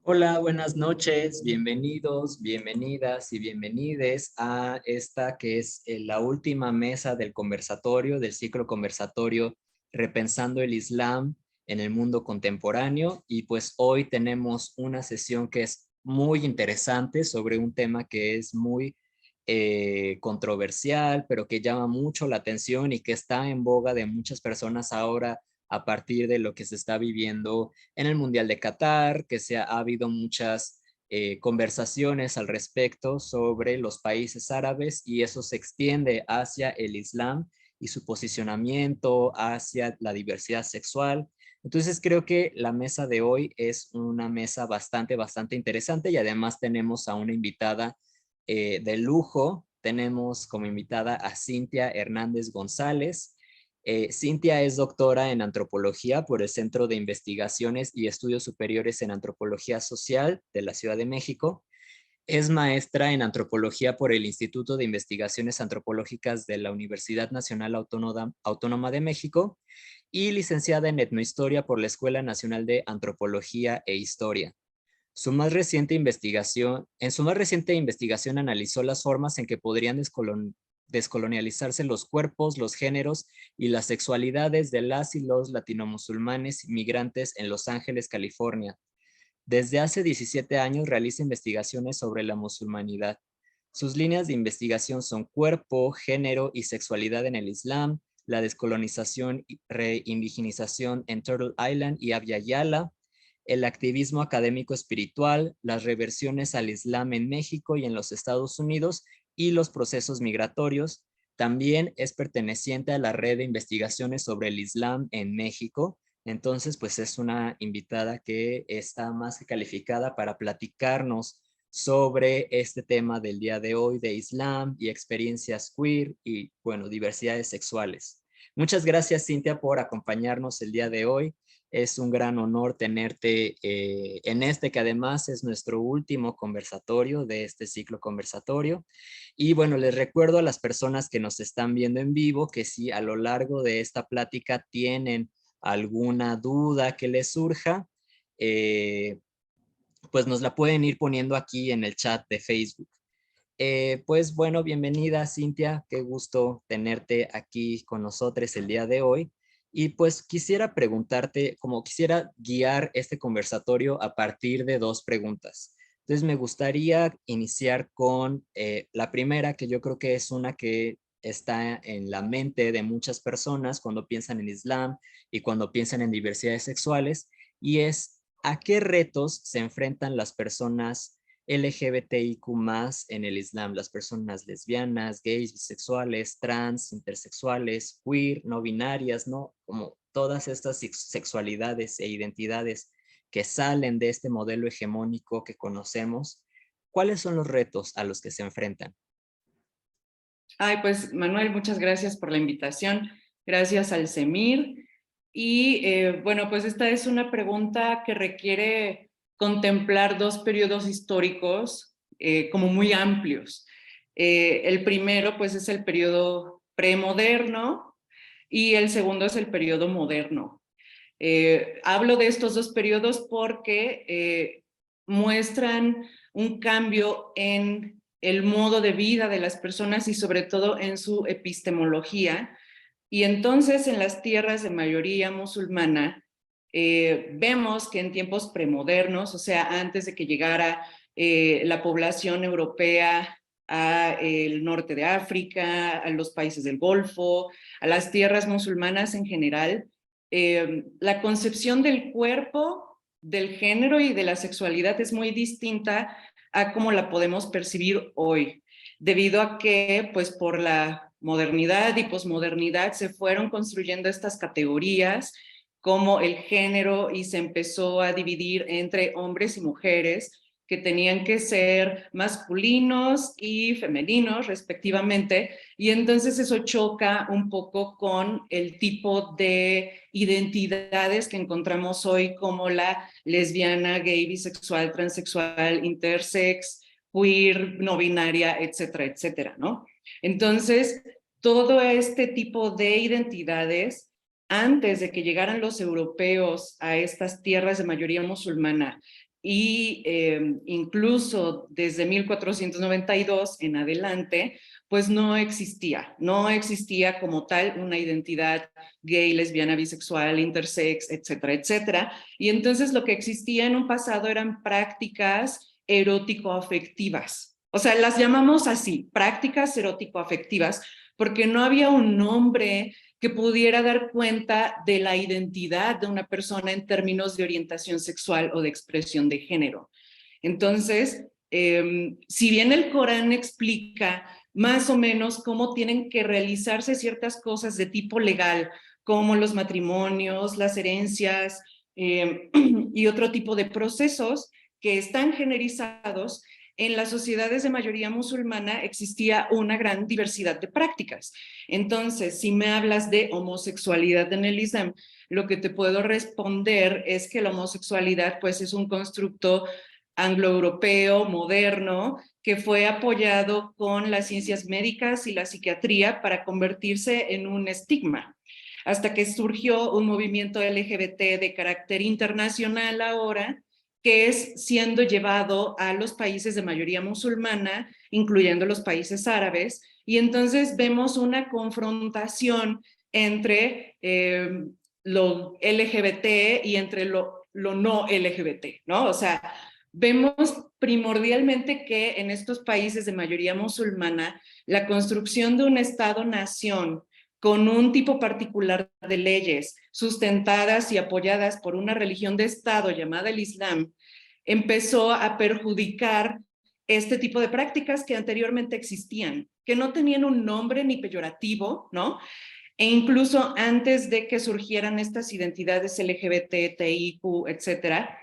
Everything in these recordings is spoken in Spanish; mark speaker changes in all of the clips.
Speaker 1: Hola, buenas noches, bienvenidos, bienvenidas y bienvenides a esta que es la última mesa del conversatorio, del ciclo conversatorio Repensando el Islam en el mundo contemporáneo. Y pues hoy tenemos una sesión que es muy interesante sobre un tema que es muy controversial, pero que llama mucho la atención y que está en boga de muchas personas ahora a partir de lo que se está viviendo en el Mundial de Qatar, que ha habido muchas conversaciones al respecto sobre los países árabes y eso se extiende hacia el Islam y su posicionamiento hacia la diversidad sexual. Entonces creo que la mesa de hoy es una mesa bastante interesante y además tenemos a una invitada de lujo. Tenemos como invitada a Cintia Hernández González. Cintia es doctora en antropología por el Centro de Investigaciones y Estudios Superiores en Antropología Social de la Ciudad de México. Es maestra en antropología por el Instituto de Investigaciones Antropológicas de la Universidad Nacional Autónoma de México y licenciada en etnohistoria por la Escuela Nacional de Antropología e Historia. En su más reciente investigación analizó las formas en que podrían descolonializarse los cuerpos, los géneros y las sexualidades de las y los latinomusulmanes migrantes en Los Ángeles, California. Desde hace 17 años realiza investigaciones sobre la musulmanidad. Sus líneas de investigación son cuerpo, género y sexualidad en el Islam, la descolonización y reindigenización en Turtle Island y Abya Yala, el activismo académico espiritual, las reversiones al Islam en México y en los Estados Unidos y los procesos migratorios. También es perteneciente a la red de investigaciones sobre el Islam en México. Entonces, pues es una invitada que está más que calificada para platicarnos sobre este tema del día de hoy de Islam y experiencias queer y, bueno, diversidades sexuales. Muchas gracias, Cintia, por acompañarnos el día de hoy. Es un gran honor tenerte en este que además es nuestro último conversatorio de este ciclo conversatorio. Y bueno, les recuerdo a las personas que nos están viendo en vivo que si a lo largo de esta plática tienen alguna duda que les surja, eh, pues nos la pueden ir poniendo aquí en el chat de Facebook. Pues bueno, bienvenida Cintia, qué gusto tenerte aquí con nosotros el día de hoy. Y pues quisiera preguntarte, como quisiera guiar este conversatorio a partir de dos preguntas. Entonces me gustaría iniciar con la primera, que yo creo que es una que está en la mente de muchas personas cuando piensan en Islam y cuando piensan en diversidades sexuales, y es ¿a qué retos se enfrentan las personas LGBTIQ más en el Islam, las personas lesbianas, gays, bisexuales, trans, intersexuales, queer, no binarias, ¿no? Como todas estas sexualidades e identidades que salen de este modelo hegemónico que conocemos, ¿cuáles son los retos a los que se enfrentan?
Speaker 2: Ay, pues Manuel, muchas gracias por la invitación. Gracias al CEMIR. Y bueno, pues esta es una pregunta que requiere contemplar dos periodos históricos como muy amplios. El primero, pues, es el periodo premoderno y el segundo es el periodo moderno. Hablo de estos dos periodos porque muestran un cambio en el modo de vida de las personas y sobre todo en su epistemología. Y entonces en las tierras de mayoría musulmana vemos que en tiempos premodernos, o sea, antes de que llegara la población europea al norte de África, a los países del Golfo, a las tierras musulmanas en general, la concepción del cuerpo, del género y de la sexualidad es muy distinta a cómo la podemos percibir hoy, debido a que, pues, por la modernidad y posmodernidad se fueron construyendo estas categorías como el género y se empezó a dividir entre hombres y mujeres que tenían que ser masculinos y femeninos respectivamente, y entonces eso choca un poco con el tipo de identidades que encontramos hoy como la lesbiana, gay, bisexual, transexual, intersex, queer, no binaria, etcétera, etcétera, ¿no? Entonces, todo este tipo de identidades, antes de que llegaran los europeos a estas tierras de mayoría musulmana, y incluso desde 1492 en adelante, pues no existía como tal una identidad gay, lesbiana, bisexual, intersex, etcétera, etcétera. Y entonces lo que existía en un pasado eran prácticas erótico-afectivas. O sea, las llamamos así, prácticas erótico-afectivas, porque no había un nombre que pudiera dar cuenta de la identidad de una persona en términos de orientación sexual o de expresión de género. Entonces, si bien el Corán explica más o menos cómo tienen que realizarse ciertas cosas de tipo legal, como los matrimonios, las herencias y otro tipo de procesos que están generizados, en las sociedades de mayoría musulmana existía una gran diversidad de prácticas. Entonces, si me hablas de homosexualidad en el Islam, lo que te puedo responder es que la homosexualidad pues es un constructo anglo-europeo, moderno, que fue apoyado con las ciencias médicas y la psiquiatría para convertirse en un estigma, hasta que surgió un movimiento LGBT de carácter internacional ahora, que es siendo llevado a los países de mayoría musulmana, incluyendo los países árabes, y entonces vemos una confrontación entre lo LGBT y entre lo no LGBT, ¿no? O sea, vemos primordialmente que en estos países de mayoría musulmana, la construcción de un Estado-nación con un tipo particular de leyes sustentadas y apoyadas por una religión de Estado llamada el Islam, empezó a perjudicar este tipo de prácticas que anteriormente existían, que no tenían un nombre ni peyorativo, ¿no? E incluso antes de que surgieran estas identidades LGBT, TIQ, etcétera,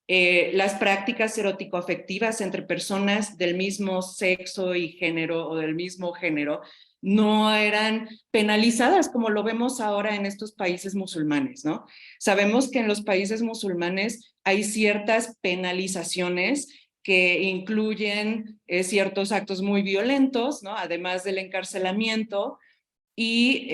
Speaker 2: las prácticas erótico-afectivas entre personas del mismo sexo y género o del mismo género no eran penalizadas como lo vemos ahora en estos países musulmanes, ¿no? Sabemos que en los países musulmanes hay ciertas penalizaciones que incluyen ciertos actos muy violentos, ¿no? Además del encarcelamiento, y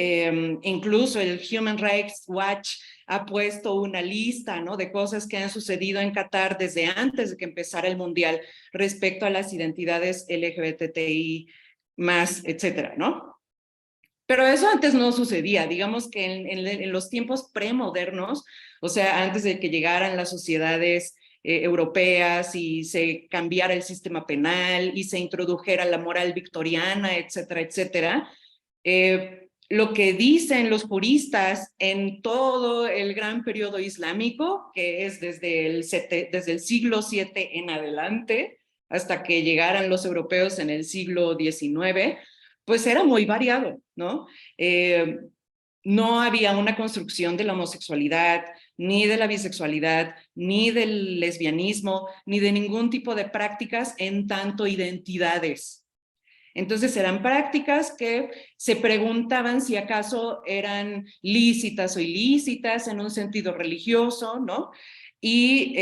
Speaker 2: incluso el Human Rights Watch ha puesto una lista, ¿no?, de cosas que han sucedido en Qatar desde antes de que empezara el Mundial respecto a las identidades LGBTI más, etcétera, ¿no? Pero eso antes no sucedía, digamos que en los tiempos premodernos, o sea, antes de que llegaran las sociedades europeas y se cambiara el sistema penal y se introdujera la moral victoriana, etcétera, etcétera, lo que dicen los juristas en todo el gran periodo islámico, que es desde el siglo VII en adelante, hasta que llegaran los europeos en el siglo XIX, pues era muy variado, ¿no? No había una construcción de la homosexualidad, ni de la bisexualidad, ni del lesbianismo, ni de ningún tipo de prácticas en tanto identidades. Entonces eran prácticas que se preguntaban si acaso eran lícitas o ilícitas en un sentido religioso, ¿no? Y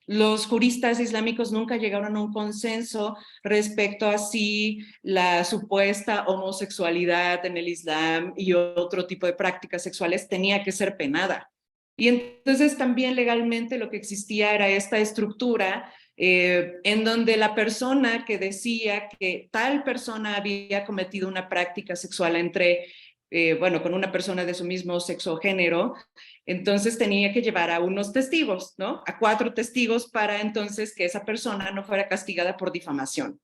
Speaker 2: los juristas islámicos nunca llegaron a un consenso respecto a si la supuesta homosexualidad en el Islam y otro tipo de prácticas sexuales tenía que ser penada. Y entonces también legalmente lo que existía era esta estructura en donde la persona que decía que tal persona había cometido una práctica sexual bueno, con una persona de su mismo sexo o género, entonces tenía que llevar a unos testigos, ¿no? A 4 testigos para entonces que esa persona no fuera castigada por difamación.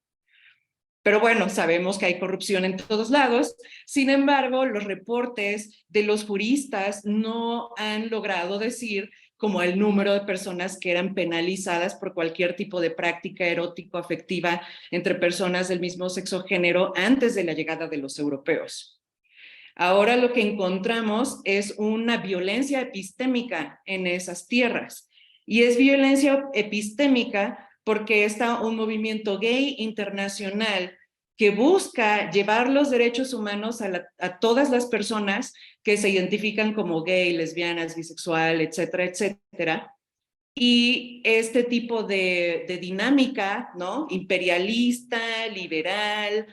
Speaker 2: Pero bueno, sabemos que hay corrupción en todos lados. Sin embargo, los reportes de los juristas no han logrado decir como el número de personas que eran penalizadas por cualquier tipo de práctica erótico-afectiva entre personas del mismo sexo género antes de la llegada de los europeos. Ahora lo que encontramos es una violencia epistémica en esas tierras. Y es violencia epistémica porque está un movimiento gay internacional que busca llevar los derechos humanos a todas las personas que se identifican como gay, lesbianas, bisexual, etcétera, etcétera. Y este tipo de dinámica, ¿no?, imperialista, liberal,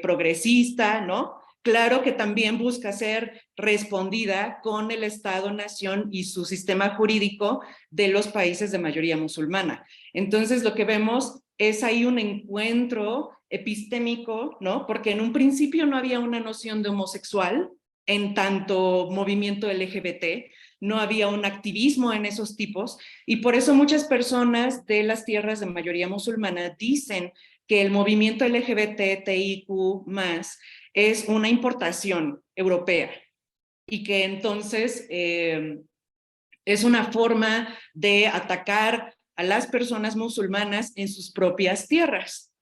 Speaker 2: progresista, ¿no?, claro que también busca ser respondida con el Estado-nación y su sistema jurídico de los países de mayoría musulmana. Entonces lo que vemos es ahí un encuentro epistémico, ¿no? Porque en un principio no había una noción de homosexual en tanto movimiento LGBT, no había un activismo en esos tipos, y por eso muchas personas de las tierras de mayoría musulmana dicen que el movimiento LGBTIQ+, es una importación europea, y que entonces es una forma de atacar a las personas musulmanas en sus propias tierras.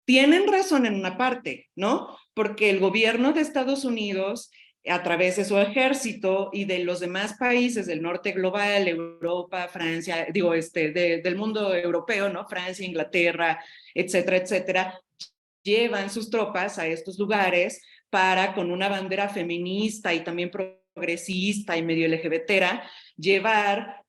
Speaker 2: Tienen razón en una parte, ¿no? Porque el gobierno de Estados Unidos, a través de su ejército y de los demás países del norte global, Europa, Francia, digo, del mundo europeo, ¿no? Francia, Inglaterra, etcétera, etcétera, llevan sus tropas a estos lugares para, con una bandera feminista y también progresista y medio LGBTera, llevar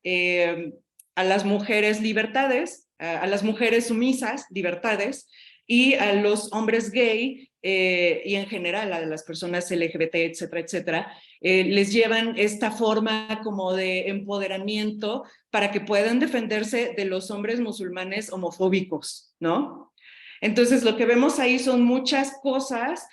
Speaker 2: a las mujeres libertades, a las mujeres sumisas libertades, y a los hombres gay y en general a las personas LGBT, etcétera, etcétera, les llevan esta forma como de empoderamiento para que puedan defenderse de los hombres musulmanes homofóbicos, ¿no? Entonces lo que vemos ahí son muchas cosas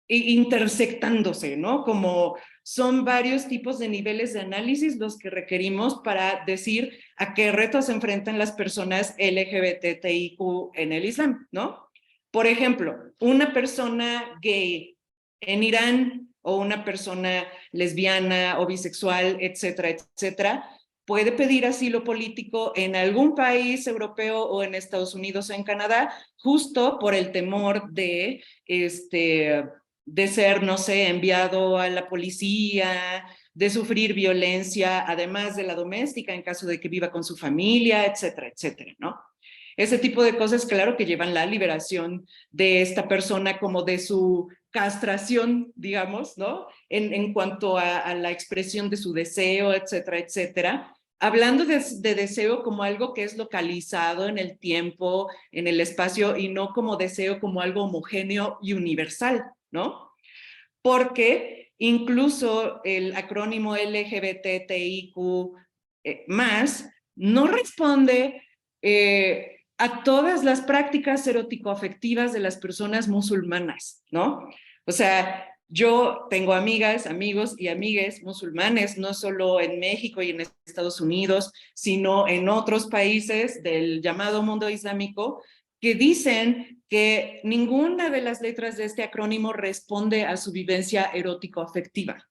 Speaker 2: intersectándose, ¿no? Como son varios tipos de niveles de análisis los que requerimos para decir a qué retos se enfrentan las personas LGBTIQ en el Islam, ¿no? Por ejemplo, una persona gay en Irán o una persona lesbiana o bisexual, etcétera, etcétera, puede pedir asilo político en algún país europeo o en Estados Unidos o en Canadá, justo por el temor de ser, no sé, enviado a la policía, de sufrir violencia, además de la doméstica, en caso de que viva con su familia, etcétera, etcétera, ¿no? Ese tipo de cosas, claro, que llevan la liberación de esta persona como de su castración, digamos, ¿no? En cuanto a la expresión de su deseo, etcétera, etcétera. Hablando de deseo como algo que es localizado en el tiempo, en el espacio, y no como deseo como algo homogéneo y universal, ¿no? Porque incluso el acrónimo LGBTIQ más no responde a todas las prácticas erótico-afectivas de las personas musulmanas, ¿no? O sea, yo tengo amigas, amigos y amigues musulmanes, no solo en México y en Estados Unidos, sino en otros países del llamado mundo islámico, que dicen que ninguna de las letras de este acrónimo responde a su vivencia erótico-afectiva.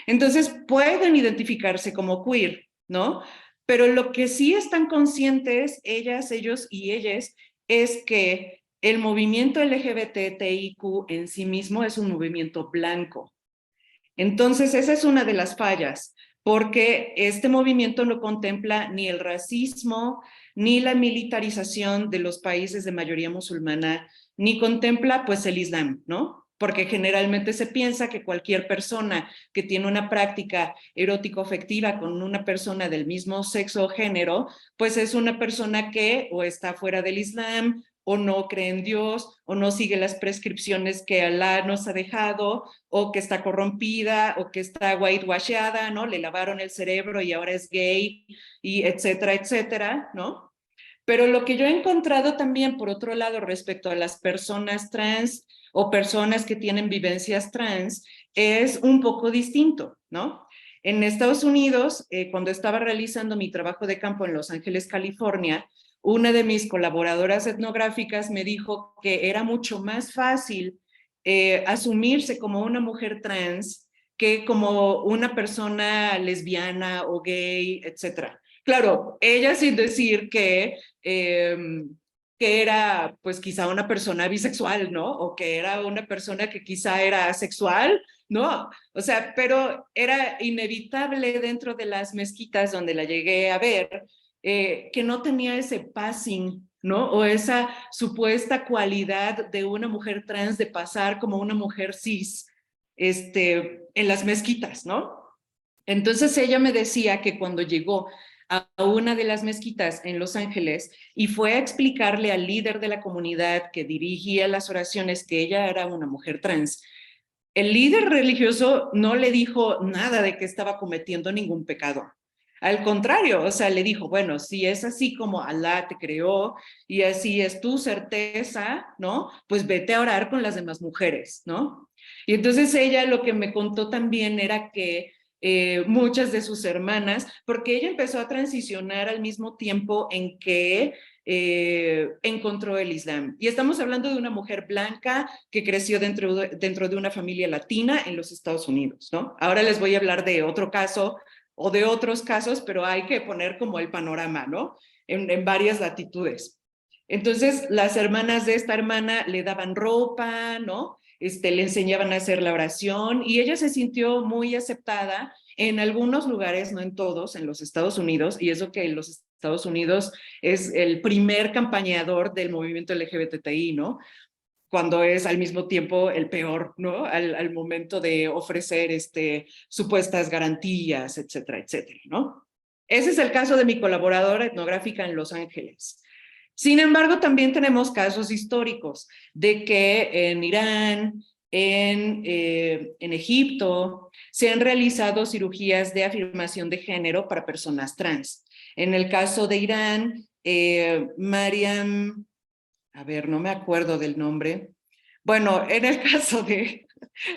Speaker 2: Entonces pueden identificarse como queer, ¿no? Pero lo que sí están conscientes ellas, ellos y ellas es que el movimiento LGBTIQ en sí mismo es un movimiento blanco. Entonces esa es una de las fallas, porque este movimiento no contempla ni el racismo, ni la militarización de los países de mayoría musulmana, ni contempla pues el Islam, ¿no? Porque generalmente se piensa que cualquier persona que tiene una práctica erótico-afectiva con una persona del mismo sexo o género, pues es una persona que o está fuera del Islam, o no cree en Dios, o no sigue las prescripciones que Alá nos ha dejado, o que está corrompida, o que está whitewashada, ¿no? Le lavaron el cerebro y ahora es gay, y etcétera, etcétera, ¿no? Pero lo que yo he encontrado también, por otro lado, respecto a las personas trans o personas que tienen vivencias trans, es un poco distinto, ¿no? En Estados Unidos, cuando estaba realizando mi trabajo de campo en Los Ángeles, California, una de mis colaboradoras etnográficas me dijo que era mucho más fácil asumirse como una mujer trans que como una persona lesbiana o gay, etcétera. Claro, ella sin decir que era pues quizá una persona bisexual, ¿no? O que era una persona que quizá era asexual, ¿no? O sea, pero era inevitable dentro de las mezquitas donde la llegué a ver, que no tenía ese passing, ¿no? O esa supuesta cualidad de una mujer trans de pasar como una mujer cis en las mezquitas, ¿no? Entonces ella me decía que cuando llegó a una de las mezquitas en Los Ángeles y fue a explicarle al líder de la comunidad que dirigía las oraciones que ella era una mujer trans. El líder religioso no le dijo nada de que estaba cometiendo ningún pecado. Al contrario, o sea, le dijo, bueno, si es así como Alá te creó y así es tu certeza, ¿no? Pues vete a orar con las demás mujeres, ¿no? Y entonces ella lo que me contó también era que muchas de sus hermanas, porque ella empezó a transicionar al mismo tiempo en que encontró el Islam. Y estamos hablando de una mujer blanca que creció dentro de una familia latina en los Estados Unidos, ¿no? Ahora les voy a hablar de otro caso o de otros casos, pero hay que poner como el panorama, ¿no? En varias latitudes. Entonces, las hermanas de esta hermana le daban ropa, ¿no? Le enseñaban a hacer la oración y ella se sintió muy aceptada en algunos lugares, no en todos, en los Estados Unidos, y eso que en los Estados Unidos es el primer campañador del movimiento LGBTI, ¿no? Cuando es al mismo tiempo el peor, ¿no? Al momento de ofrecer supuestas garantías, etcétera, etcétera, ¿no? Ese es el caso de mi colaboradora etnográfica en Los Ángeles. Sin embargo, también tenemos casos históricos de que en Irán, en Egipto, se han realizado cirugías de afirmación de género para personas trans. En el caso de Irán, Mariam, a ver, no me acuerdo del nombre. Bueno, en el caso de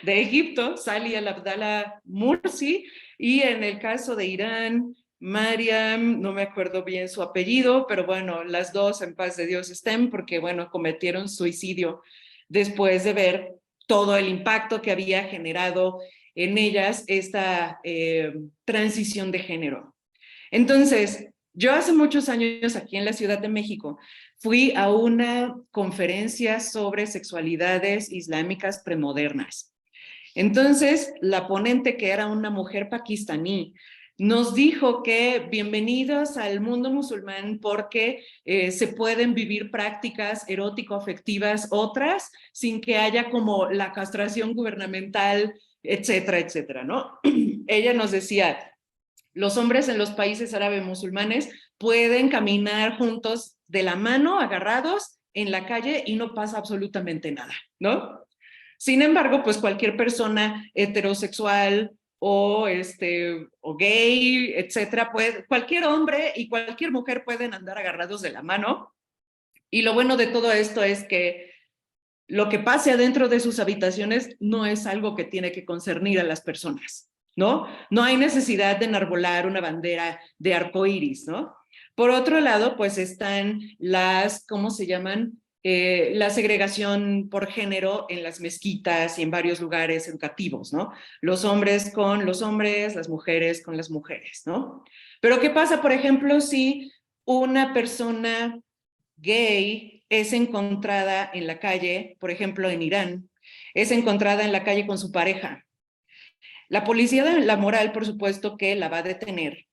Speaker 2: Egipto, Sali al-Abdallah Mursi, y en el caso de Irán, Mariam, no me acuerdo bien su apellido, pero bueno, las dos en paz de Dios estén, porque bueno, cometieron suicidio después de ver todo el impacto que había generado en ellas esta transición de género. Entonces, yo hace muchos años aquí en la Ciudad de México fui a una conferencia sobre sexualidades islámicas premodernas. Entonces, la ponente, que era una mujer pakistaní, nos dijo que bienvenidos al mundo musulmán porque se pueden vivir prácticas erótico-afectivas otras sin que haya como la castración gubernamental, etcétera, etcétera, ¿no? Ella nos decía, los hombres en los países árabes musulmanes pueden caminar juntos de la mano, agarrados en la calle y no pasa absolutamente nada, ¿no? Sin embargo, pues cualquier persona heterosexual o gay, etcétera, cualquier hombre y cualquier mujer pueden andar agarrados de la mano. Y lo bueno de todo esto es que lo que pase adentro de sus habitaciones no es algo que tiene que concernir a las personas, ¿no? No hay necesidad de enarbolar una bandera de arcoíris, ¿no? Por otro lado, pues están ¿cómo se llaman? La segregación por género en las mezquitas y en varios lugares educativos, ¿no? Los hombres con los hombres, las mujeres con las mujeres, ¿no? Pero ¿qué pasa, por ejemplo, si una persona gay es encontrada en la calle, por ejemplo, en Irán, es encontrada en la calle con su pareja? La policía de la moral, por supuesto, que la va a detener.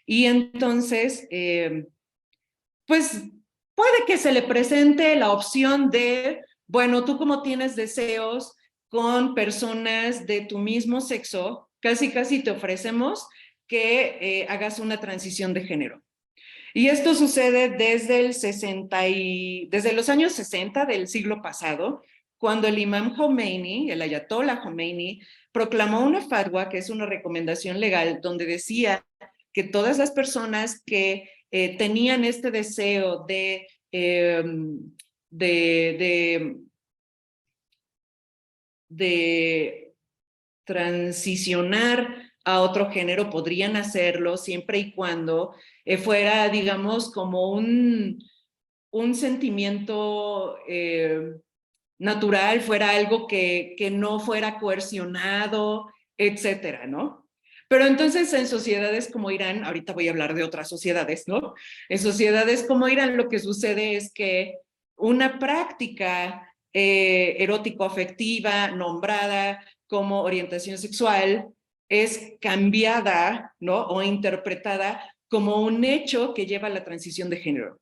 Speaker 2: Y entonces, pues puede que se le presente la opción de, bueno, tú como tienes deseos con personas de tu mismo sexo, casi casi te ofrecemos que hagas una transición de género. Y esto sucede desde los años 60 del siglo pasado, cuando el imam Khomeini, el ayatollah Khomeini, proclamó una fatwa, que es una recomendación legal, donde decía que todas las personas que tenían este deseo de, de transicionar a otro género podrían hacerlo siempre y cuando fuera, digamos, como un sentimiento natural, fuera algo que no fuera coercionado, etcétera, ¿no? Pero entonces en sociedades como Irán, ahorita voy a hablar de otras sociedades, ¿no? En sociedades como Irán lo que sucede es que una práctica erótico-afectiva nombrada como orientación sexual es cambiada, ¿no? O interpretada como un hecho que lleva a la transición de género.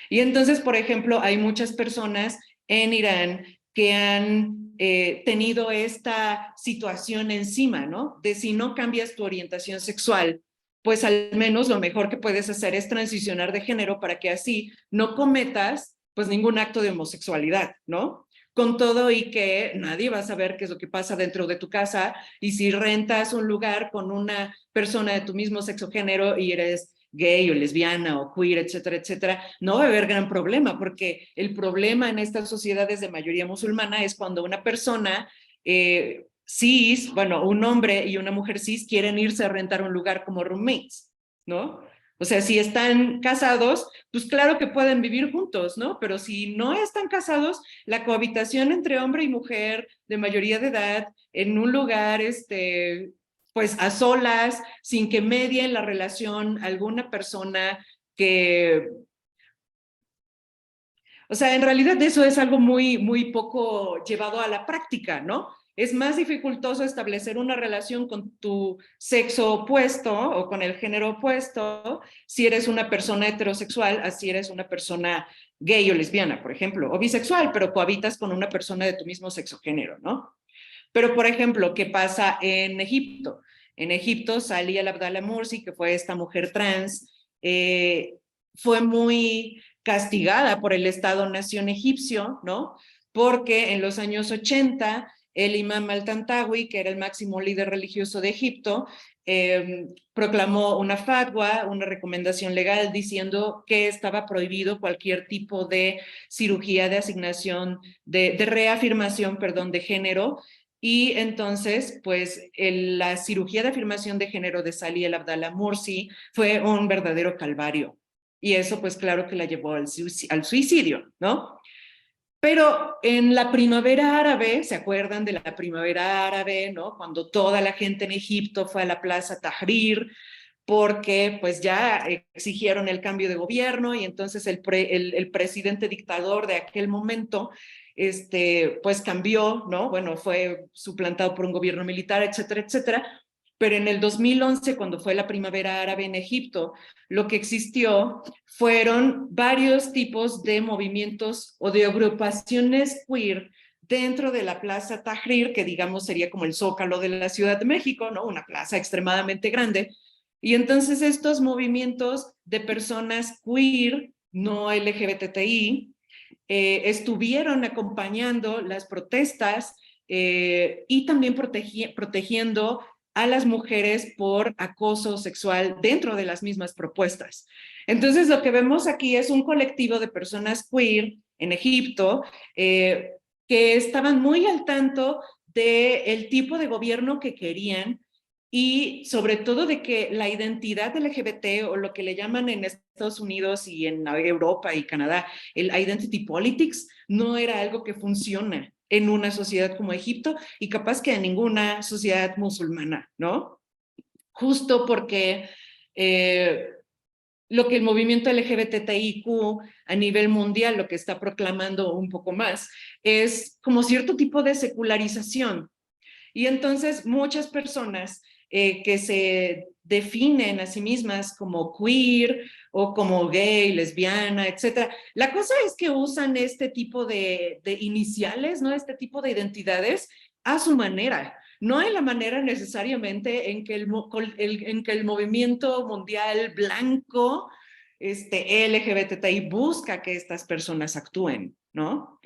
Speaker 2: Y entonces, por ejemplo, hay muchas personas en Irán que han tenido esta situación encima, ¿no? De si no cambias tu orientación sexual, pues al menos lo mejor que puedes hacer es transicionar de género para que así no cometas pues ningún acto de homosexualidad, ¿no? Con todo y que nadie va a saber qué es lo que pasa dentro de tu casa, y si rentas un lugar con una persona de tu mismo sexo género y eres gay o lesbiana o queer, etcétera, etcétera, no va a haber gran problema, porque el problema en estas sociedades de mayoría musulmana es cuando una persona cis, bueno, un hombre y una mujer cis quieren irse a rentar un lugar como roommates, ¿no? O sea, si están casados, pues claro que pueden vivir juntos, ¿no? Pero si no están casados, la cohabitación entre hombre y mujer de mayoría de edad en un lugar, pues a solas, sin que medie en la relación alguna persona que, o sea, en realidad eso es algo muy, muy poco llevado a la práctica, ¿no? Es más dificultoso establecer una relación con tu sexo opuesto o con el género opuesto si eres una persona heterosexual, así eres una persona gay o lesbiana, por ejemplo, o bisexual, pero cohabitas con una persona de tu mismo sexo género, ¿no? Pero, por ejemplo, ¿qué pasa en Egipto? En Egipto, Salih al-Abdallah Mursi, que fue esta mujer trans, fue muy castigada por el Estado-Nación egipcio, ¿no? Porque en los años 80, el imam al-Tantawi, que era el máximo líder religioso de Egipto, proclamó una fatwa, una recomendación legal, diciendo que estaba prohibido cualquier tipo de cirugía de asignación, de reafirmación, perdón, de género. Y entonces, pues la cirugía de afirmación de género de Salih al-Abdallah Mursi fue un verdadero calvario. Y eso, pues claro que la llevó al suicidio, ¿no? Pero en la primavera árabe, ¿se acuerdan de la primavera árabe, no? Cuando toda la gente en Egipto fue a la Plaza Tahrir, porque pues ya exigieron el cambio de gobierno, y entonces el presidente dictador de aquel momento pues cambió, ¿no? Bueno, fue suplantado por un gobierno militar, etcétera, etcétera. Pero en el 2011, cuando fue la primavera árabe en Egipto, lo que existió fueron varios tipos de movimientos o de agrupaciones queer dentro de la Plaza Tahrir, que digamos sería como el Zócalo de la Ciudad de México, ¿no? Una plaza extremadamente grande. Y entonces estos movimientos de personas queer, no LGBTI, estuvieron acompañando las protestas y también protegiendo a las mujeres por acoso sexual dentro de las mismas propuestas. Entonces, lo que vemos aquí es un colectivo de personas queer en Egipto que estaban muy al tanto del tipo de gobierno que querían, y sobre todo de que la identidad LGBT, o lo que le llaman en Estados Unidos y en Europa y Canadá, el identity politics, no era algo que funciona en una sociedad como Egipto, y capaz que en ninguna sociedad musulmana, ¿no? Justo porque lo que el movimiento LGBTIQ a nivel mundial lo que está proclamando un poco más es como cierto tipo de secularización. Y entonces muchas personas que se definen a sí mismas como queer o como gay, lesbiana, etcétera, la cosa es que usan este tipo de iniciales, ¿no? Este tipo de identidades a su manera. No en la manera necesariamente en que en que el movimiento mundial blanco LGBTI busca que estas personas actúen, ¿no?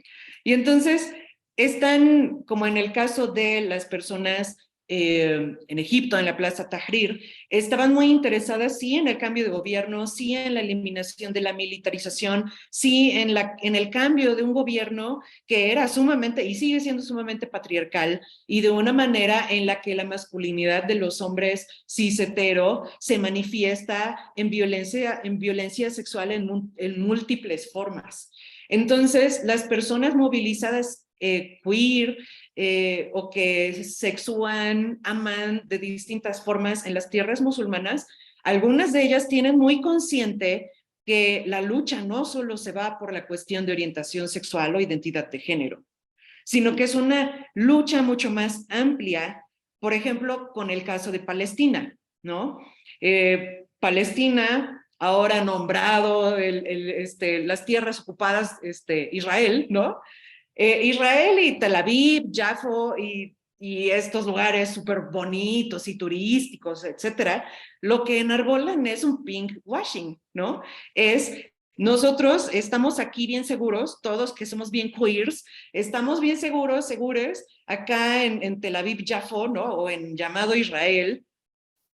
Speaker 2: Y entonces están, como en el caso de las personas en Egipto, en la Plaza Tahrir, estaban muy interesadas sí en el cambio de gobierno, sí en la eliminación de la militarización, sí en el cambio de un gobierno que era sumamente y sigue siendo sumamente patriarcal, y de una manera en la que la masculinidad de los hombres cis hetero se manifiesta en violencia sexual en múltiples formas. Entonces, las personas movilizadas queer o que sexúan, aman de distintas formas en las tierras musulmanas, algunas de ellas tienen muy consciente que la lucha no solo se va por la cuestión de orientación sexual o identidad de género, sino que es una lucha mucho más amplia, por ejemplo, con el caso de Palestina, ¿no? Palestina, ahora nombrado las tierras ocupadas, Israel, ¿no? Israel y Tel Aviv, Jafo y y estos lugares súper bonitos y turísticos, etcétera, lo que enarbolan es un pink washing, ¿no? Es nosotros estamos aquí bien seguros, todos que somos bien queers, estamos bien seguros, segures, acá en Tel Aviv, Yafo, ¿no? O en llamado Israel,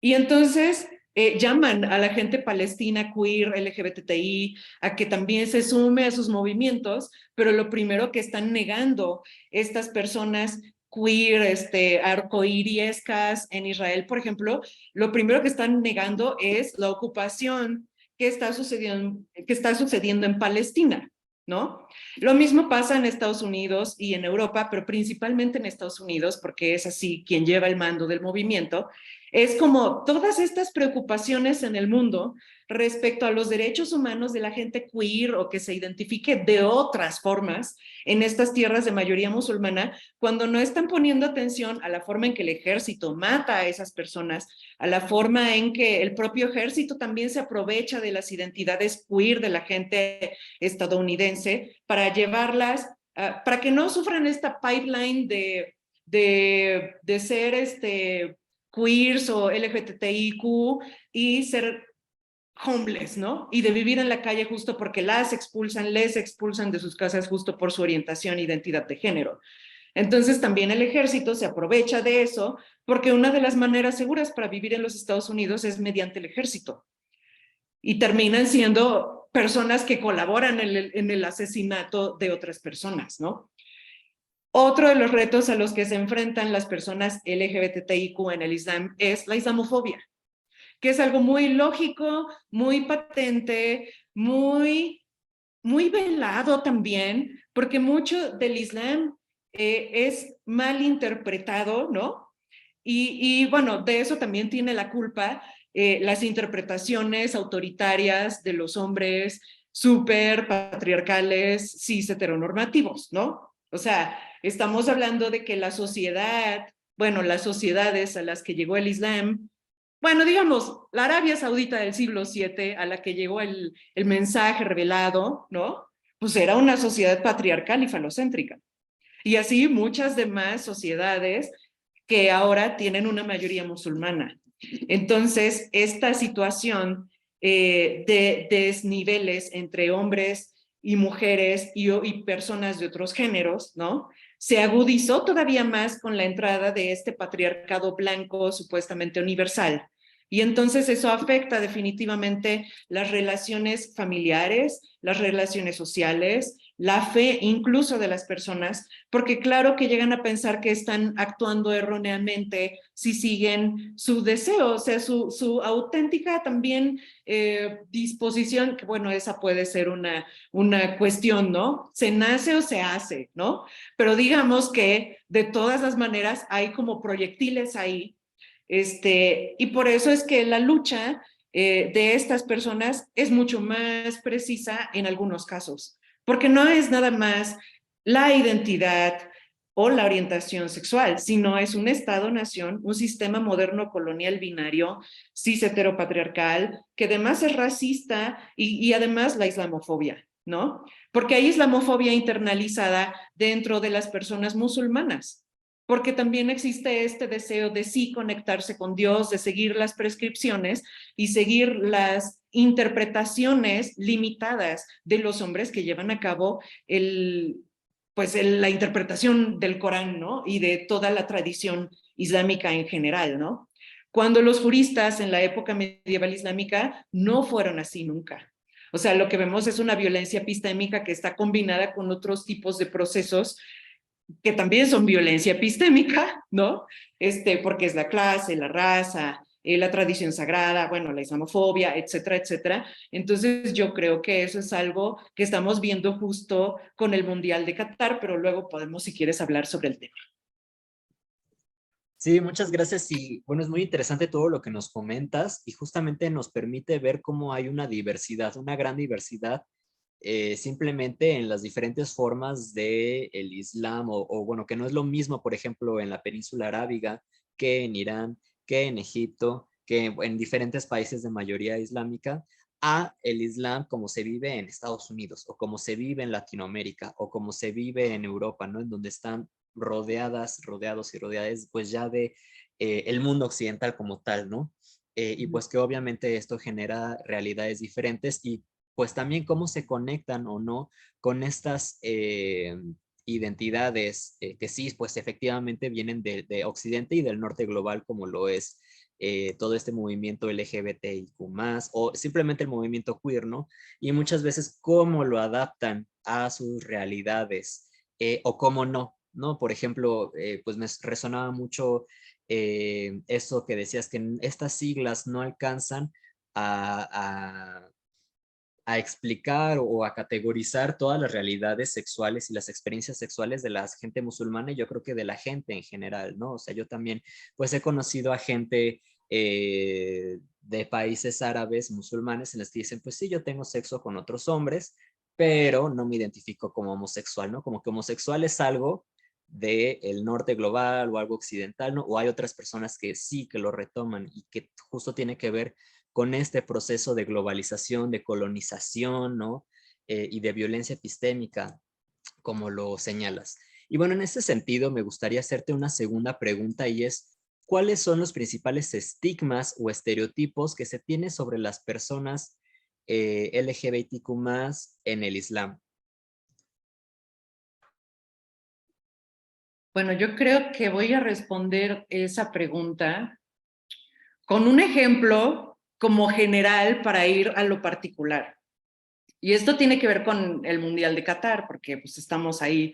Speaker 2: y entonces llaman a la gente palestina, queer, LGBTI, a que también se sume a sus movimientos, pero lo primero que están negando estas personas queer, arcoiriescas en Israel, por ejemplo, lo primero que están negando es la ocupación que está sucediendo en Palestina, ¿no? Lo mismo pasa en Estados Unidos y en Europa, pero principalmente en Estados Unidos, porque es así quien lleva el mando del movimiento. Es como todas estas preocupaciones en el mundo respecto a los derechos humanos de la gente queer o que se identifique de otras formas en estas tierras de mayoría musulmana, cuando no están poniendo atención a la forma en que el ejército mata a esas personas, a la forma en que el propio ejército también se aprovecha de las identidades queer de la gente estadounidense para llevarlas, para que no sufran esta pipeline de ser queers o LGBTIQ y ser homeless, ¿no? Y de vivir en la calle justo porque les expulsan de sus casas justo por su orientación e identidad de género. Entonces también el ejército se aprovecha de eso porque una de las maneras seguras para vivir en los Estados Unidos es mediante el ejército. Y terminan siendo personas que colaboran en el asesinato de otras personas, ¿no? Otro de los retos a los que se enfrentan las personas LGBTIQ en el Islam es la islamofobia, que es algo muy lógico, muy patente, muy velado también, porque mucho del Islam es mal interpretado, ¿no? Bueno, de eso también tiene la culpa las interpretaciones autoritarias de los hombres súper patriarcales, cis heteronormativos, ¿no? O sea, estamos hablando de que la sociedad, bueno, las sociedades a las que llegó el Islam, bueno, digamos, la Arabia Saudita del siglo VII, a la que llegó el mensaje revelado, ¿no? Pues era una sociedad patriarcal y falocéntrica. Y así muchas demás sociedades que ahora tienen una mayoría musulmana. Entonces, esta situación de desniveles entre hombres y mujeres y personas de otros géneros, ¿no? Se agudizó todavía más con la entrada de este patriarcado blanco supuestamente universal. Y entonces eso afecta definitivamente las relaciones familiares, las relaciones sociales, la fe incluso de las personas, porque claro que llegan a pensar que están actuando erróneamente si siguen su deseo, o sea, su auténtica también disposición, que bueno, esa puede ser una cuestión, ¿no? Se nace o se hace, ¿no? Pero digamos que de todas las maneras hay como proyectiles ahí, y por eso es que la lucha de estas personas es mucho más precisa en algunos casos, porque no es nada más la identidad o la orientación sexual, sino es un Estado-nación, un sistema moderno colonial binario, cis heteropatriarcal, que además es racista y además la islamofobia, ¿no? Porque hay islamofobia internalizada dentro de las personas musulmanas, porque también existe este deseo de sí conectarse con Dios, de seguir las prescripciones y seguir las interpretaciones limitadas de los hombres que llevan a cabo la interpretación del Corán, ¿no? Y de toda la tradición islámica en general, ¿no? Cuando los juristas en la época medieval islámica no fueron así nunca. O sea, lo que vemos es una violencia epistémica que está combinada con otros tipos de procesos que también son violencia epistémica, ¿no? Porque es la clase, la raza, la tradición sagrada, bueno, la islamofobia, etcétera, etcétera. Entonces yo creo que eso es algo que estamos viendo justo con el Mundial de Qatar, pero luego podemos, si quieres, hablar sobre el tema.
Speaker 1: Sí, muchas gracias y bueno, es muy interesante todo lo que nos comentas y justamente nos permite ver cómo hay una diversidad, una gran diversidad simplemente en las diferentes formas del Islam bueno, que no es lo mismo, por ejemplo, en la península arábiga que en Irán, que en Egipto, que en diferentes países de mayoría islámica, a el Islam como se vive en Estados Unidos o como se vive en Latinoamérica o como se vive en Europa, ¿no? En donde están rodeados y rodeadas pues ya de el mundo occidental como tal, ¿no? Y pues que obviamente esto genera realidades diferentes y pues también cómo se conectan o no con estas identidades que sí, pues efectivamente vienen de Occidente y del norte global, como lo es todo este movimiento LGBTIQ+, o simplemente el movimiento queer, ¿no? Y muchas veces cómo lo adaptan a sus realidades o cómo no, ¿no? Por ejemplo, pues me resonaba mucho eso que decías, que estas siglas no alcanzan a, a explicar o a categorizar todas las realidades sexuales y las experiencias sexuales de la gente musulmana y yo creo que de la gente en general, ¿no? O sea, yo también pues he conocido a gente de países árabes musulmanes en los que dicen, pues sí, yo tengo sexo con otros hombres, pero no me identifico como homosexual, ¿no? Como que homosexual es algo del norte global o algo occidental, ¿no? O hay otras personas que sí, que lo retoman y que justo tiene que ver con este proceso de globalización, de colonización, ¿no? Y de violencia epistémica, como lo señalas. Y bueno, en este sentido, me gustaría hacerte una segunda pregunta y es, ¿cuáles son los principales estigmas o estereotipos que se tiene sobre las personas LGBTQ más en el Islam?
Speaker 2: Bueno, yo creo que voy a responder esa pregunta con un ejemplo como general para ir a lo particular. Y esto tiene que ver con el Mundial de Qatar, porque pues estamos ahí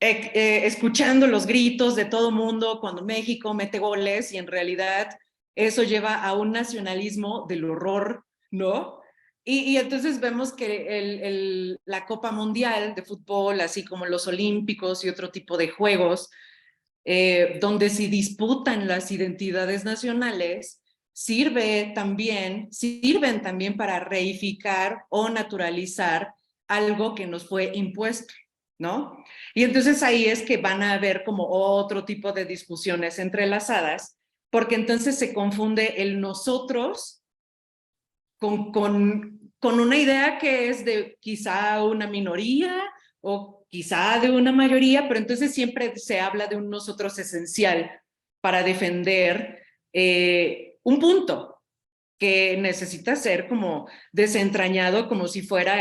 Speaker 2: escuchando los gritos de todo mundo cuando México mete goles y en realidad eso lleva a un nacionalismo del horror, ¿no? Y entonces vemos que la Copa Mundial de Fútbol, así como los Olímpicos y otro tipo de juegos, donde se disputan las identidades nacionales, sirven también para reificar o naturalizar algo que nos fue impuesto, ¿no? Y entonces ahí es que van a haber como otro tipo de discusiones entrelazadas, porque entonces se confunde el nosotros con una idea que es de quizá una minoría o quizá de una mayoría, pero entonces siempre se habla de un nosotros esencial para defender un punto que necesita ser como desentrañado, como si fuera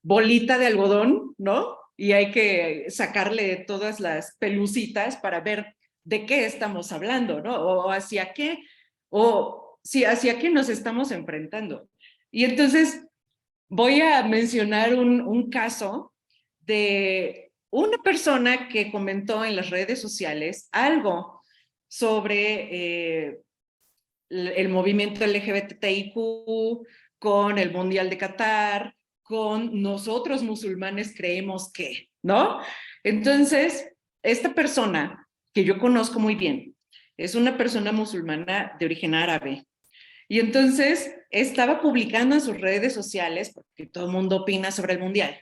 Speaker 2: bolita de algodón, ¿no? Y hay que sacarle todas las pelucitas para ver de qué estamos hablando, ¿no? O hacia qué, o sí, hacia qué nos estamos enfrentando. Y entonces voy a mencionar un caso de una persona que comentó en las redes sociales algo sobre el movimiento LGBTIQ, con el Mundial de Qatar, con nosotros musulmanes creemos que, ¿no? Entonces, esta persona que yo conozco muy bien es una persona musulmana de origen árabe. Y entonces estaba publicando en sus redes sociales, porque todo el mundo opina sobre el Mundial,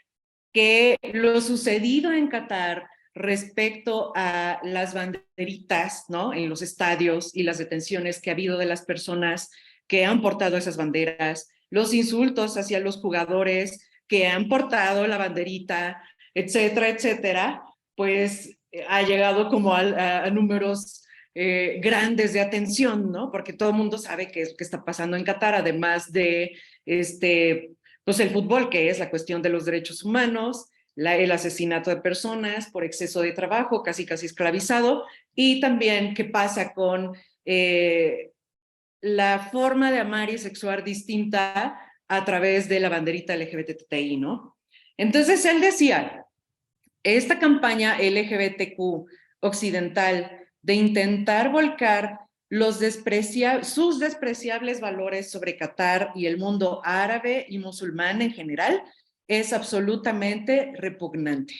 Speaker 2: que lo sucedido en Qatar respecto a las banderitas, ¿no? En los estadios y las detenciones que ha habido de las personas que han portado esas banderas, los insultos hacia los jugadores que han portado la banderita, etcétera, etcétera, pues ha llegado como a números grandes de atención, ¿no? Porque todo el mundo sabe qué es lo que está pasando en Qatar, además de pues el fútbol, que es la cuestión de los derechos humanos, el asesinato de personas por exceso de trabajo, casi esclavizado, y también qué pasa con la forma de amar y sexuar distinta a través de la banderita LGBTI, ¿no? Entonces él decía, esta campaña LGBTQ occidental de intentar volcar sus despreciables valores sobre Qatar y el mundo árabe y musulmán en general es absolutamente repugnante.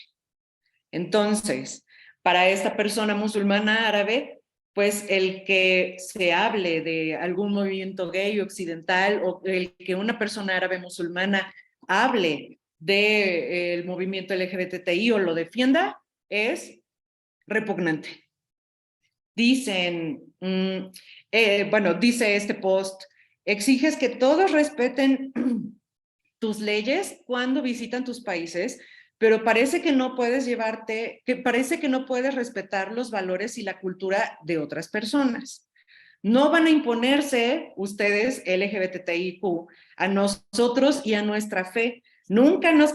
Speaker 2: Entonces, para esta persona musulmana árabe, pues el que se hable de algún movimiento gay occidental o el que una persona árabe musulmana hable del movimiento LGBTI o lo defienda es repugnante. Dicen, bueno, dice este post, exiges que todos respeten tus leyes cuando visitan tus países, pero parece que no puedes parece que no puedes respetar los valores y la cultura de otras personas. No van a imponerse ustedes, LGBTIQ, a nosotros y a nuestra fe. Nunca nos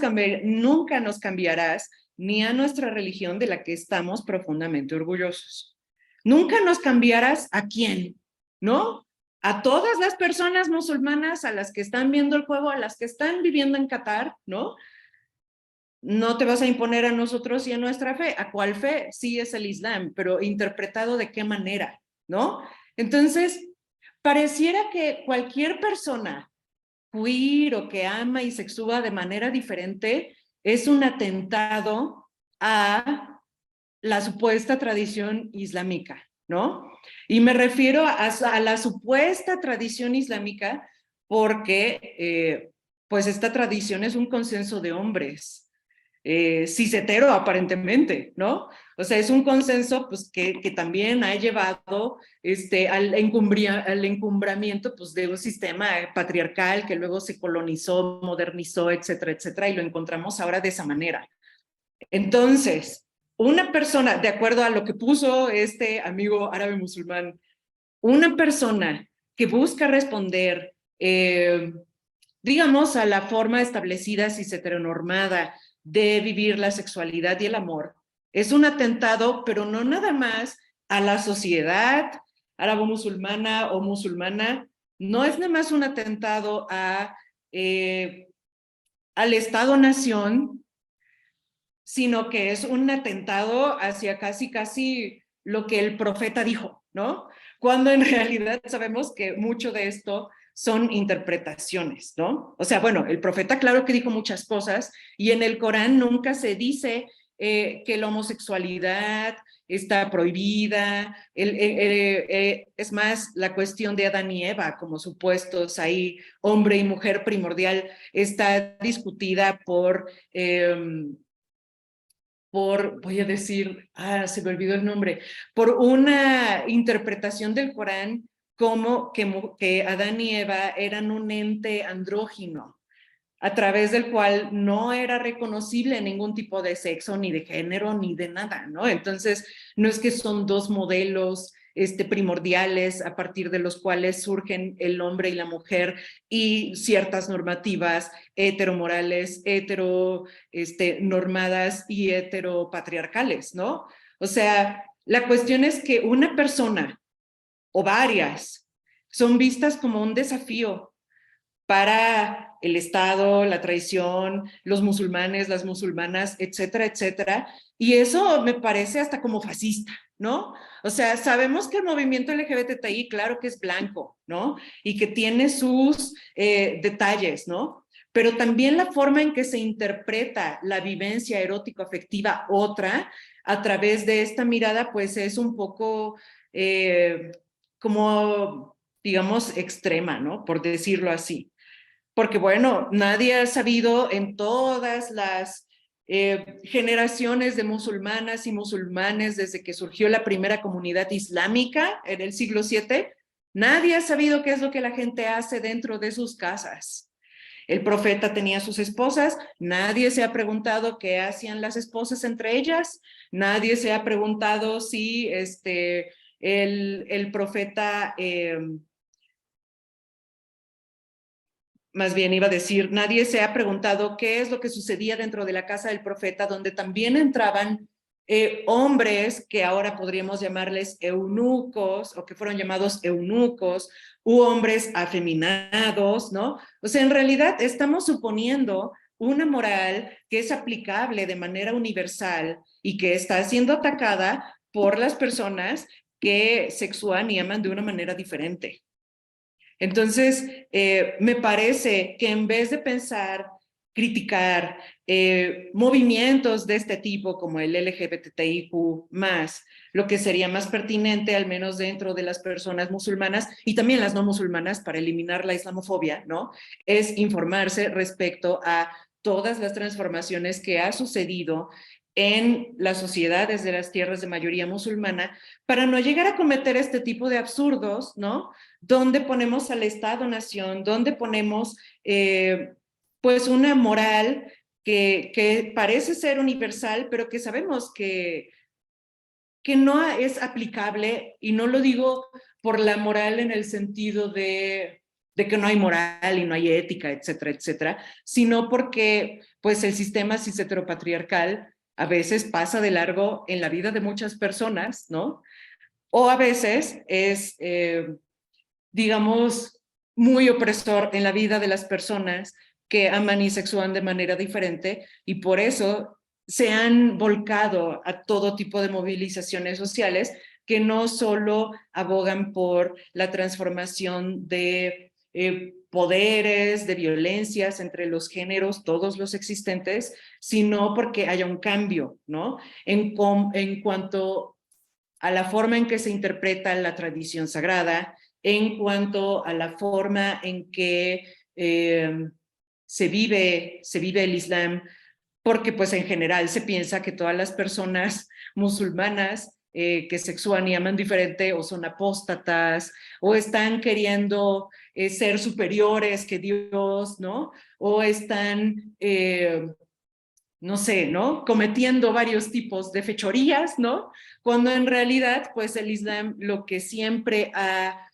Speaker 2: cambiarás ni a nuestra religión de la que estamos profundamente orgullosos. Nunca nos cambiarás a quién, ¿no? A todas las personas musulmanas, a las que están viendo el juego, a las que están viviendo en Qatar, ¿no? No te vas a imponer a nosotros y a nuestra fe. ¿A cuál fe? Sí, es el Islam, pero interpretado de qué manera, ¿no? Entonces, pareciera que cualquier persona queer o que ama y sexúa de manera diferente es un atentado a la supuesta tradición islámica, ¿no? Y me refiero a la supuesta tradición islámica porque, pues, esta tradición es un consenso de hombres, cisetero aparentemente, ¿no? O sea, es un consenso pues, que también ha llevado al encumbramiento pues, de un sistema patriarcal que luego se colonizó, modernizó, etcétera, etcétera, y lo encontramos ahora de esa manera. Entonces, una persona, de acuerdo a lo que puso este amigo árabe musulmán, una persona que busca responder, digamos, a la forma establecida cis heteronormada de vivir la sexualidad y el amor, es un atentado, pero no nada más a la sociedad árabo-musulmana o musulmana, no es nada más un atentado al Estado-nación, sino que es un atentado hacia casi lo que el profeta dijo, ¿no? Cuando en realidad sabemos que mucho de esto son interpretaciones, ¿no? O sea, bueno, el profeta claro que dijo muchas cosas y en el Corán nunca se dice que la homosexualidad está prohibida, es más, la cuestión de Adán y Eva como supuestos ahí, hombre y mujer primordial, está discutida voy a decir, se me olvidó el nombre, por una interpretación del Corán como que Adán y Eva eran un ente andrógino, a través del cual no era reconocible ningún tipo de sexo, ni de género, ni de nada, ¿no? Entonces, no es que son dos modelos primordiales a partir de los cuales surgen el hombre y la mujer y ciertas normativas heteromorales, normadas y heteropatriarcales, ¿no? O sea, la cuestión es que una persona o varias son vistas como un desafío para el Estado, la tradición, los musulmanes, las musulmanas, etcétera, etcétera. Y eso me parece hasta como fascista, ¿no? O sea, sabemos que el movimiento LGBTI, claro que es blanco, ¿no? Y que tiene sus detalles, ¿no? Pero también la forma en que se interpreta la vivencia erótico-afectiva otra a través de esta mirada, pues es un poco como, digamos, extrema, ¿no? Por decirlo así. Porque bueno, nadie ha sabido en todas las generaciones de musulmanas y musulmanes desde que surgió la primera comunidad islámica en el siglo VII, nadie ha sabido qué es lo que la gente hace dentro de sus casas. El profeta tenía sus esposas, nadie se ha preguntado qué hacían las esposas entre ellas, nadie se ha preguntado si el profeta... más bien iba a decir, nadie se ha preguntado qué es lo que sucedía dentro de la casa del profeta, donde también entraban hombres que ahora podríamos llamarles eunucos, o que fueron llamados eunucos, u hombres afeminados, ¿no? O sea, en realidad estamos suponiendo una moral que es aplicable de manera universal y que está siendo atacada por las personas que sexúan y aman de una manera diferente. Entonces, me parece que en vez de pensar, criticar movimientos de este tipo como el LGBTIQ+, lo que sería más pertinente, al menos dentro de las personas musulmanas y también las no musulmanas, para eliminar la islamofobia, ¿no? Es informarse respecto a todas las transformaciones que ha sucedido en las sociedades de las tierras de mayoría musulmana para no llegar a cometer este tipo de absurdos, ¿no? Donde ponemos al Estado-nación, donde ponemos pues una moral que parece ser universal, pero que sabemos que no es aplicable, y no lo digo por la moral en el sentido de que no hay moral y no hay ética, etcétera, etcétera, sino porque pues el sistema cis heteropatriarcal a veces pasa de largo en la vida de muchas personas, ¿no? O a veces es, digamos, muy opresor en la vida de las personas que aman y sexúan de manera diferente, y por eso se han volcado a todo tipo de movilizaciones sociales que no solo abogan por la transformación de poderes, de violencias entre los géneros, todos los existentes, sino porque haya un cambio, ¿no? En cuanto a la forma en que se interpreta la tradición sagrada, en cuanto a la forma en que se vive el Islam, porque pues en general se piensa que todas las personas musulmanas que sexúan y aman diferente o son apóstatas o están queriendo ser superiores que Dios, ¿no? O están no sé, ¿no? Cometiendo varios tipos de fechorías, ¿no? Cuando en realidad, pues el Islam lo que siempre ha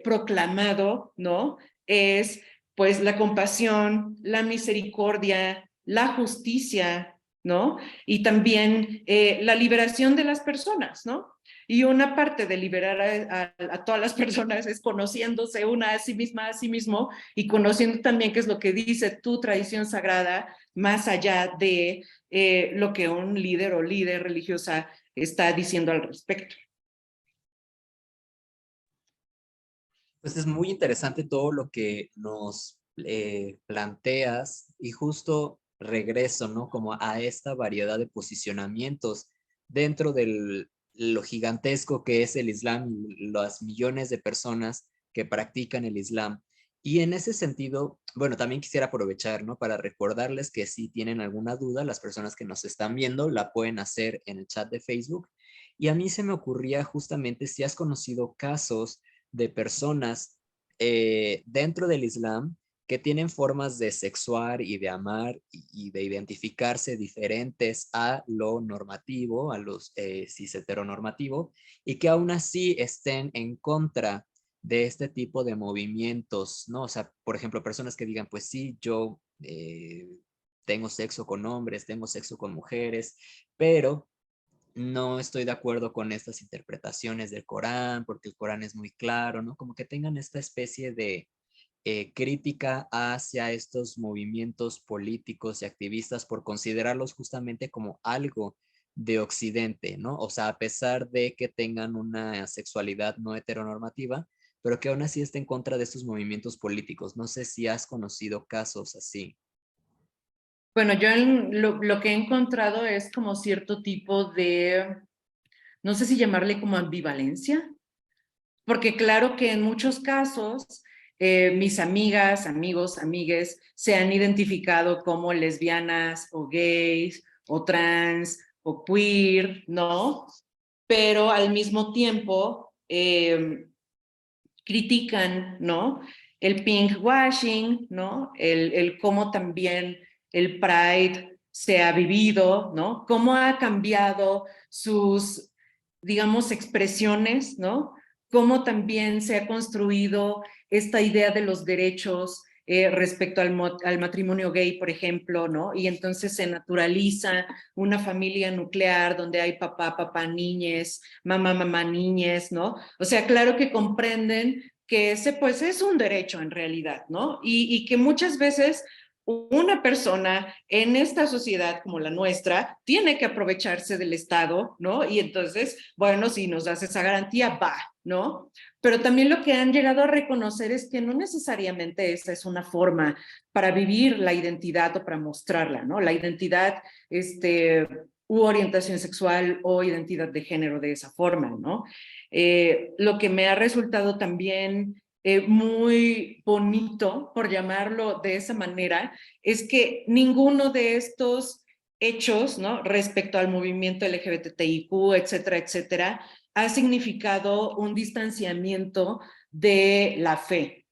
Speaker 2: proclamado, ¿no? Es pues la compasión, la misericordia, la justicia, ¿no? Y también la liberación de las personas, ¿no? Y una parte de liberar a todas las personas es conociéndose una a sí misma, a sí mismo, y conociendo también qué es lo que dice tu tradición sagrada, más allá de lo que un líder o líder religiosa está diciendo al respecto.
Speaker 1: Pues es muy interesante todo lo que nos planteas y justo regreso, ¿no? Como a esta variedad de posicionamientos dentro de lo gigantesco que es el Islam, las millones de personas que practican el Islam. Y en ese sentido, bueno, también quisiera aprovechar, ¿no? Para recordarles que si tienen alguna duda, las personas que nos están viendo la pueden hacer en el chat de Facebook. Y a mí se me ocurría justamente si has conocido casos de personas dentro del Islam que tienen formas de sexuar y de amar y de identificarse diferentes a lo normativo, a los cis heteronormativo, y que aún así estén en contra de este tipo de movimientos, ¿no? O sea, por ejemplo, personas que digan, pues sí, yo tengo sexo con hombres, tengo sexo con mujeres, pero no estoy de acuerdo con estas interpretaciones del Corán, porque el Corán es muy claro, ¿no? Como que tengan esta especie de crítica hacia estos movimientos políticos y activistas por considerarlos justamente como algo de Occidente, ¿no? O sea, a pesar de que tengan una sexualidad no heteronormativa, pero que aún así esté en contra de estos movimientos políticos. No sé si has conocido casos así.
Speaker 2: Bueno, yo lo que he encontrado es como cierto tipo de, no sé si llamarle como ambivalencia, porque claro que en muchos casos mis amigas, amigos, amigues se han identificado como lesbianas o gays o trans o queer, ¿no? Pero al mismo tiempo critican, ¿no? El pink washing, ¿no? El cómo también el Pride se ha vivido, ¿no? Cómo ha cambiado sus, digamos, expresiones, ¿no? Cómo también se ha construido esta idea de los derechos respecto al matrimonio gay, por ejemplo, ¿no? Y entonces se naturaliza una familia nuclear donde hay papá, papá, niñes, mamá, mamá, niñes, ¿no? O sea, claro que comprenden que ese pues es un derecho en realidad, ¿no? Y que muchas veces una persona en esta sociedad como la nuestra tiene que aprovecharse del Estado, ¿no? Y entonces, bueno, si nos das esa garantía, va, ¿no? Pero también lo que han llegado a reconocer es que no necesariamente esa es una forma para vivir la identidad o para mostrarla, ¿no? La identidad, u orientación sexual o identidad de género de esa forma, ¿no? Lo que me ha resultado también muy bonito, por llamarlo de esa manera, es que ninguno de estos hechos, ¿no? Respecto al movimiento LGBTIQ, etcétera, etcétera, ha significado un distanciamiento de la fe.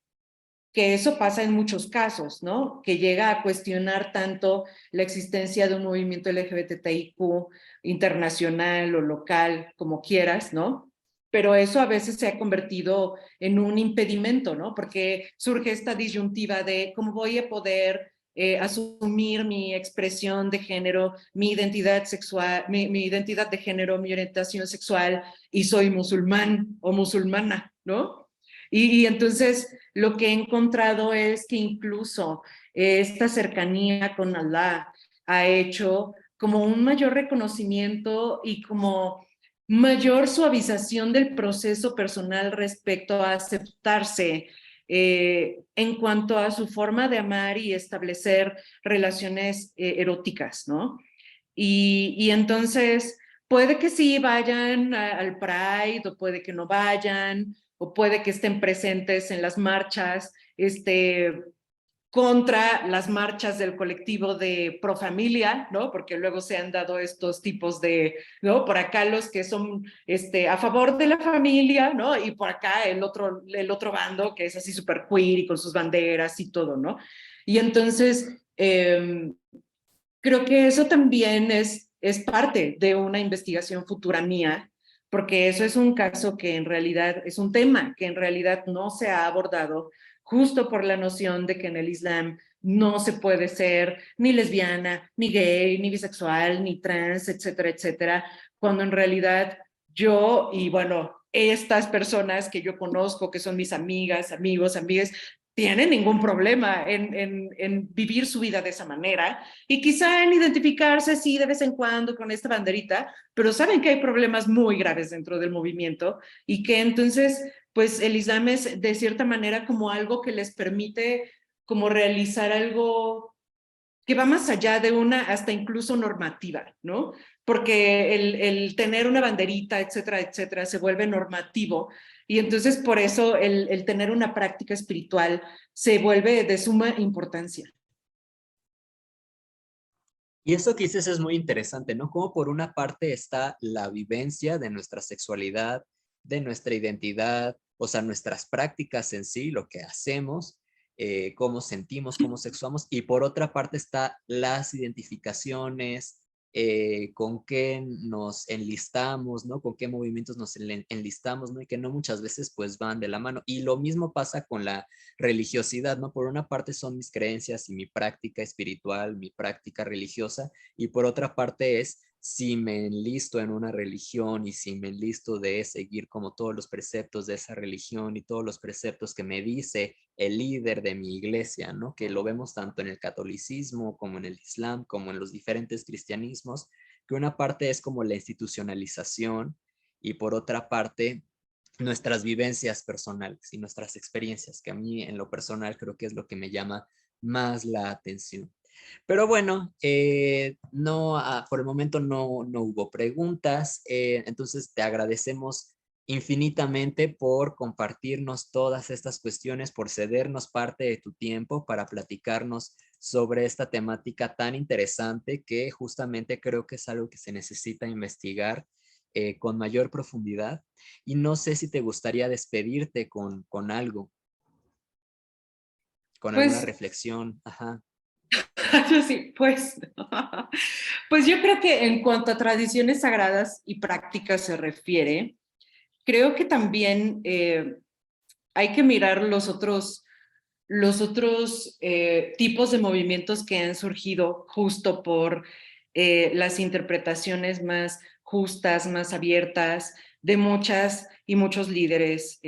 Speaker 2: que eso pasa en muchos casos, ¿no? Que llega a cuestionar tanto la existencia de un movimiento LGBTIQ internacional o local, como quieras, ¿no? Pero eso a veces se ha convertido en un impedimento, ¿no? Porque surge esta disyuntiva de cómo voy a poder asumir mi expresión de género, mi identidad sexual, mi identidad de género, mi orientación sexual, y soy musulmán o musulmana, ¿no? Y entonces lo que he encontrado es que incluso esta cercanía con Allah ha hecho como un mayor reconocimiento y como mayor suavización del proceso personal respecto a aceptarse en cuanto a su forma de amar y establecer relaciones eróticas, ¿no? Y entonces puede que sí vayan al Pride o puede que no vayan o puede que estén presentes en las marchas, contra las marchas del colectivo de Pro Familia, ¿no? Porque luego se han dado estos tipos de, ¿no? Por acá los que son a favor de la familia, ¿no? Y por acá el otro bando que es así súper queer y con sus banderas y todo, ¿no? Y entonces, creo que eso también es parte de una investigación futura mía, porque eso es un caso que en realidad es un tema que en realidad no se ha abordado justo por la noción de que en el Islam no se puede ser ni lesbiana, ni gay, ni bisexual, ni trans, etcétera, etcétera, cuando en realidad yo y bueno, estas personas que yo conozco, que son mis amigas, amigos, amigas, tienen ningún problema en vivir su vida de esa manera y quizá en identificarse, sí, de vez en cuando con esta banderita, pero saben que hay problemas muy graves dentro del movimiento y que entonces, pues el Islam es de cierta manera como algo que les permite como realizar algo que va más allá de una hasta incluso normativa, ¿no? Porque el tener una banderita, etcétera, etcétera, se vuelve normativo y entonces por eso el tener una práctica espiritual se vuelve de suma importancia.
Speaker 1: Y eso que dices es muy interesante, ¿no? Como por una parte está la vivencia de nuestra sexualidad, de nuestra identidad, o sea, nuestras prácticas en sí, lo que hacemos, cómo sentimos, cómo sexuamos, y por otra parte está las identificaciones, con qué nos enlistamos, ¿no? Con qué movimientos nos enlistamos, ¿no? Y que no muchas veces pues van de la mano. Y lo mismo pasa con la religiosidad, ¿no? Por una parte son mis creencias y mi práctica espiritual, mi práctica religiosa, y por otra parte es si me enlisto en una religión y si me enlisto de seguir como todos los preceptos de esa religión y todos los preceptos que me dice el líder de mi iglesia, ¿no? Que lo vemos tanto en el catolicismo como en el islam, como en los diferentes cristianismos, que una parte es como la institucionalización y por otra parte nuestras vivencias personales y nuestras experiencias, que a mí en lo personal creo que es lo que me llama más la atención. Pero bueno, no, por el momento no hubo preguntas, entonces te agradecemos infinitamente por compartirnos todas estas cuestiones, por cedernos parte de tu tiempo para platicarnos sobre esta temática tan interesante que justamente creo que es algo que se necesita investigar con mayor profundidad. Y no sé si te gustaría despedirte con algo, con alguna
Speaker 2: Pues,
Speaker 1: reflexión. Ajá.
Speaker 2: sí, pues, pues yo creo que en cuanto a tradiciones sagradas y prácticas se refiere, creo que también hay que mirar los otros tipos de movimientos que han surgido justo por las interpretaciones más justas, más abiertas de muchas y muchos líderes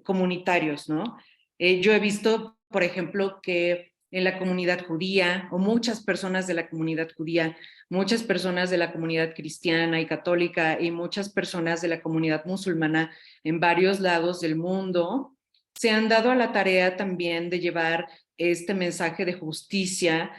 Speaker 2: comunitarios, ¿no? Yo he visto, por ejemplo, que en la comunidad judía o muchas personas de la comunidad judía, muchas personas de la comunidad cristiana y católica y muchas personas de la comunidad musulmana en varios lados del mundo se han dado a la tarea también de llevar este mensaje de justicia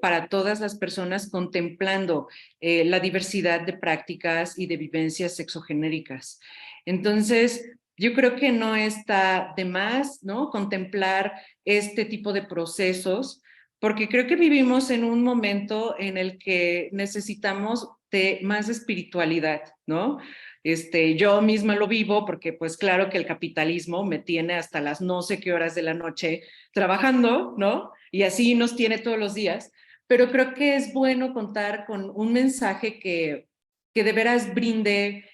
Speaker 2: para todas las personas contemplando la diversidad de prácticas y de vivencias sexogenéricas. Entonces, yo creo que no está de más, ¿no? Contemplar este tipo de procesos, porque creo que vivimos en un momento en el que necesitamos de más espiritualidad, ¿no? Yo misma lo vivo porque pues claro que el capitalismo me tiene hasta las no sé qué horas de la noche trabajando, ¿no? Y así nos tiene todos los días, pero creo que es bueno contar con un mensaje que de veras brinde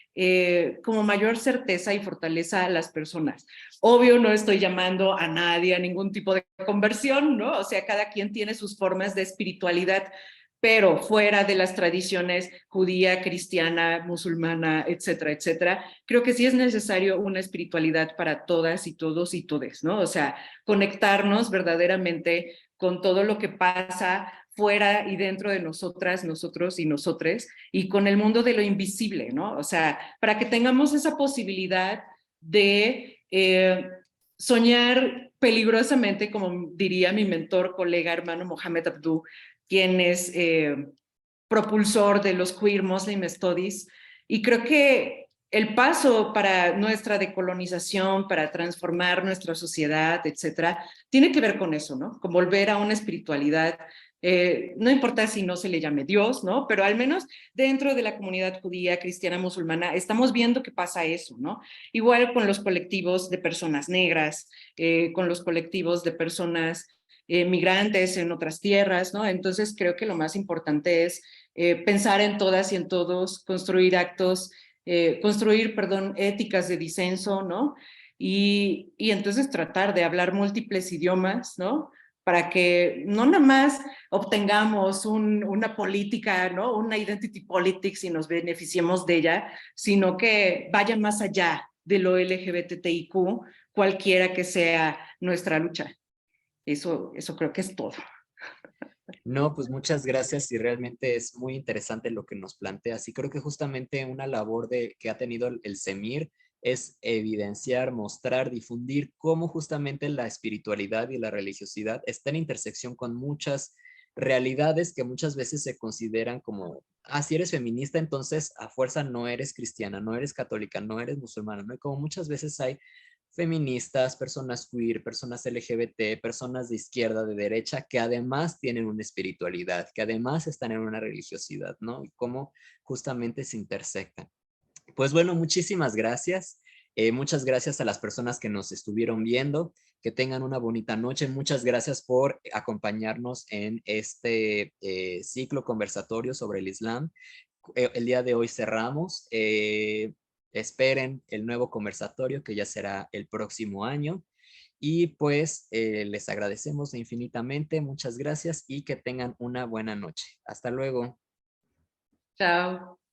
Speaker 2: como mayor certeza y fortaleza a las personas. Obvio, no estoy llamando a nadie a ningún tipo de conversión, ¿no? O sea, cada quien tiene sus formas de espiritualidad, pero fuera de las tradiciones judía, cristiana, musulmana, etcétera, etcétera, creo que sí es necesario una espiritualidad para todas y todos y todes, ¿no? O sea, conectarnos verdaderamente con todo lo que pasa fuera y dentro de nosotras, nosotros y nosotres, y con el mundo de lo invisible, ¿no? O sea, para que tengamos esa posibilidad de soñar peligrosamente, como diría mi mentor, colega, hermano Mohamed Abdu, quien es propulsor de los Queer Muslim Studies, y creo que el paso para nuestra decolonización, para transformar nuestra sociedad, etcétera, tiene que ver con eso, ¿no? Con volver a una espiritualidad, no importa si no se le llame Dios, ¿no? Pero al menos dentro de la comunidad judía, cristiana, musulmana, estamos viendo que pasa eso, ¿no? Igual con los colectivos de personas negras, con los colectivos de personas migrantes en otras tierras, ¿no? Entonces creo que lo más importante es pensar en todas y en todos, construir actos, construir, perdón, éticas de disenso, ¿no? Y entonces tratar de hablar múltiples idiomas, ¿no? Para que no nada más obtengamos una política, ¿no? Una identity politics y nos beneficiemos de ella, sino que vaya más allá de lo LGBTIQ, cualquiera que sea nuestra lucha. Eso creo que es todo.
Speaker 1: No, pues muchas gracias y realmente es muy interesante lo que nos planteas. Y creo que justamente una labor que ha tenido el CEMIR es evidenciar, mostrar, difundir cómo justamente la espiritualidad y la religiosidad está en intersección con muchas realidades que muchas veces se consideran como, si eres feminista, entonces a fuerza no eres cristiana, no eres católica, no eres musulmana, ¿no? Y como muchas veces hay feministas, personas queer, personas LGBT, personas de izquierda, de derecha, que además tienen una espiritualidad, que además están en una religiosidad, ¿no? Y cómo justamente se intersectan. Pues bueno, muchísimas gracias. Muchas gracias a las personas que nos estuvieron viendo. Que tengan una bonita noche. Muchas gracias por acompañarnos en este ciclo conversatorio sobre el Islam. El día de hoy cerramos. Esperen el nuevo conversatorio que ya será el próximo año. Y pues les agradecemos infinitamente. Muchas gracias y que tengan una buena noche. Hasta luego.
Speaker 2: Chao.